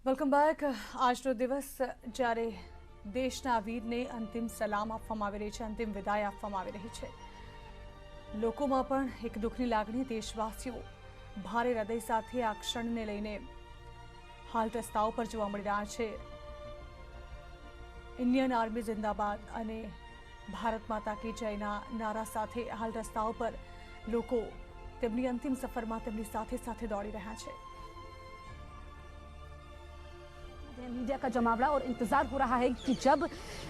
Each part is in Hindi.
Welcome back. આજનો દિવસ જ્યારે દેશના વીરને અંતિમ સલામ આપવામાં આવી રહી છે, અંતિમ વિદાય આપવામાં આવી રહી છે। લોકોમાં પણ એક દુઃખની લાગણી, દેશવાસીઓ ભારે હૃદય સાથે આ ક્ષણને લઈને હાલ રસ્તાઓ પર જોવા મળી રહ્યા છે। ઇન્ડિયન આર્મી जिंदाबाद અને ભારત માતા की જયના નારા સાથે હાલ રસ્તાઓ પર લોકો તેમની અંતિમ સફરમાં તેમની સાથે સાથે દોડી રહ્યા છે। मीडिया का जमावड़ा और इंतजार हो रहा है कि जब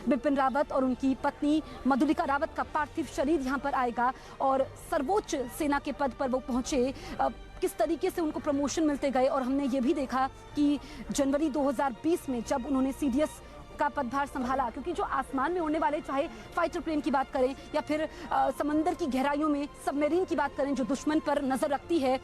बिपिन रावत और उनकी पत्नी मधुलिका रावत का पार्थिव शरीर यहां पर आएगा और सर्वोच्च सेना के पद पर वो पहुंचे, किस तरीके से उनको प्रमोशन मिलते गए। और हमने ये भी देखा कि जनवरी 2020 में जब उन्होंने सीडीएस का पदभार संभाला, क्योंकि जो आसमान में उड़ने वाले, चाहे फाइटर प्लेन की बात करें या फिर समंदर की गहराइयों में सबमरीन की बात करें, जो दुश्मन पर नजर रखती है,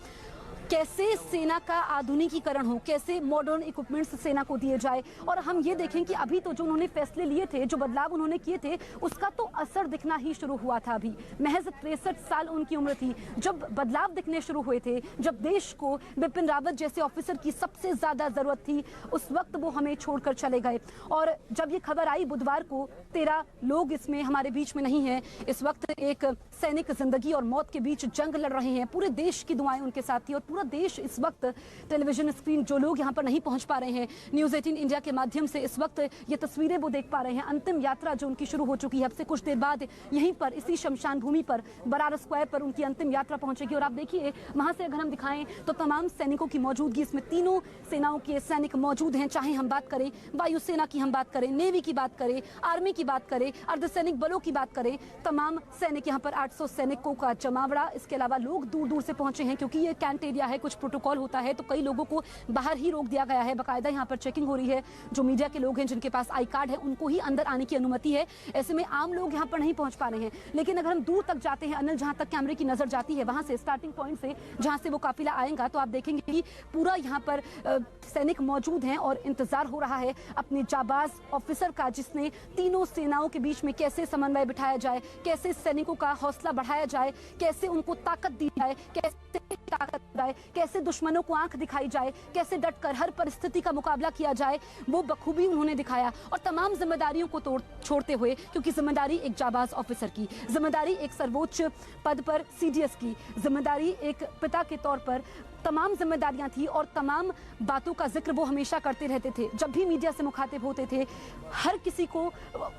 कैसे सेना का आधुनिकीकरण हो, कैसे मॉडर्न इक्विपमेंट्स सेना को दिए जाए। और हम ये देखें कि अभी तो जो उन्होंने फैसले लिए थे, जो बदलाव उन्होंने किए थे, उसका तो असर दिखना ही शुरू हुआ था। अभी महज 63 साल उनकी उम्र थी जब बदलाव दिखने शुरू हुए थे, जब देश को बिपिन रावत जैसे ऑफिसर की सबसे ज्यादा जरूरत थी। उस वक्त वो हमें छोड़कर चले गए। और जब ये खबर आई बुधवार को, 13 लोग इसमें हमारे बीच में नहीं है। इस वक्त एक सैनिक जिंदगी और मौत के बीच जंग लड़ रहे हैं। पूरे देश की दुआएं उनके साथ थी और पूरा देश इस वक्त टेलीविजन स्क्रीन, जो लोग यहाँ पर नहीं पहुंच पा रहे हैं, न्यूज़ 18 इंडिया के माध्यम से इस वक्त ये तस्वीरें वो देख पा रहे हैं। अंतिम यात्रा जो उनकी शुरू हो चुकी है, अब से कुछ देर बाद यहीं पर इसी शमशान भूमि पर बरार स्क्वायर पर उनकी अंतिम यात्रा पहुंचेगी। और आप देखिए वहां से अगर हम दिखाएं तो तमाम सैनिकों की मौजूदगी, इसमें तीनों सेनाओं के सैनिक मौजूद हैं। चाहे हम बात करें वायुसेना की, हम बात करें नेवी की, बात करें आर्मी की, बात करें अर्धसैनिक बलों की, बात करें, तमाम सैनिक यहाँ पर 800 सैनिकों का जमावड़ा। इसके अलावा लोग दूर दूर से पहुंचे हैं, क्योंकि ये कैंट एरिया है, कुछ प्रोटोकॉल होता है, तो कई लोगों को बाहर ही रोक दिया गया है। बाकायदा यहाँ पर चेकिंग हो रही है। जो मीडिया के लोग हैं, जिनके पास आई कार्ड है, उनको ही अंदर आने की अनुमति है। ऐसे में आम लोग यहाँ पर नहीं पहुंच पा रहे हैं। लेकिन अगर हम दूर तक जाते हैं, अनिल, जहां तक कैमरे की नजर जाती है, वहां से स्टार्टिंग पॉइंट से जहां से वो काफिला आएगा, तो आप देखेंगे कि पूरा यहाँ पर सैनिक मौजूद हैं और इंतजार हो रहा है अपने जाबाज ऑफिसर का, जिसने तीनों सेनाओं के बीच में कैसे समन्वय बिठाया जाए, कैसे सैनिकों का हौसला बढ़ाया जाए, कैसे उनको ताकत दी जाए, कैसे ताकत जाए, कैसे दुश्मनों को आंख दिखाई जाए, कैसे डटकर हर परिस्थिति का मुकाबला किया जाए, वो बखूबी उन्होंने दिखाया। और तमाम जिम्मेदारियों को छोड़ते हुए, क्योंकि जिम्मेदारी एक जाबाज ऑफिसर की, जिम्मेदारी एक सर्वोच्च पद पर सीडीएस की, जिम्मेदारी एक पिता के तौर पर, तमाम जिम्मेदारियां थी। और तमाम बातों का जिक्र वो हमेशा करते रहते थे। जब भी मीडिया से मुखातिब होते थे, हर किसी को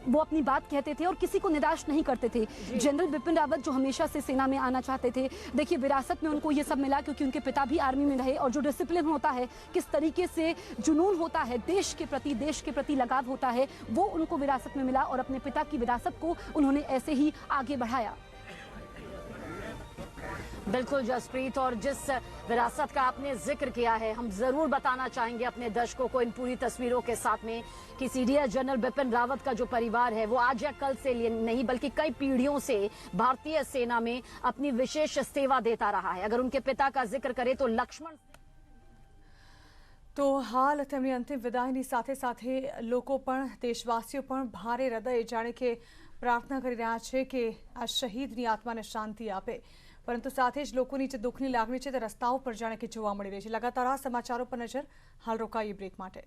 वो अपनी बात कहते थे और किसी को निराश नहीं करते थे। जनरल बिपिन रावत जो हमेशा से सेना में आना चाहते थे, देखिए विरासत में उनको ये सब मिला, क्योंकि उनके पिता भी आर्मी में रहे। और जो डिसिप्लिन होता है, किस तरीके से जुनून होता है, देश के प्रति लगाव होता है, वो उनको विरासत में मिला। और अपने पिता की विरासत को उन्होंने ऐसे ही आगे बढ़ाया। बिल्कुल जसप्रीत, और जिस विरासत का आपने जिक्र किया है, हम जरूर बताना चाहेंगे अपने दर्शकों को इन पूरी तस्वीरों के साथ में कि सीडीएस जनरल बिपिन रावत का जो परिवार है, वो आज या कल से नहीं बल्कि कई पीढ़ियों से भारतीय सेना में अपनी विशेष सेवा देता रहा है। अगर उनके पिता का जिक्र करें तो लक्ष्मण, तो हाल તેમની અંતિમ વિદાયની સાથે સાથે લોકો પણ, દેશવાસીઓ પણ ભારે હૃદય જાણે કે પ્રાર્થના કરી રહ્યા છે કે આ શહીદની આત્માને શાંતિ આપે। પરંતુ સાથે જ લોકોની જે દુઃખની લાગણી છે તે રસ્તાઓ પર જાણે કે જોવા મળી રહી છે। લગાતાર આ સમાચારો પર નજર હાલ રોકાઈએ બ્રેક માટે।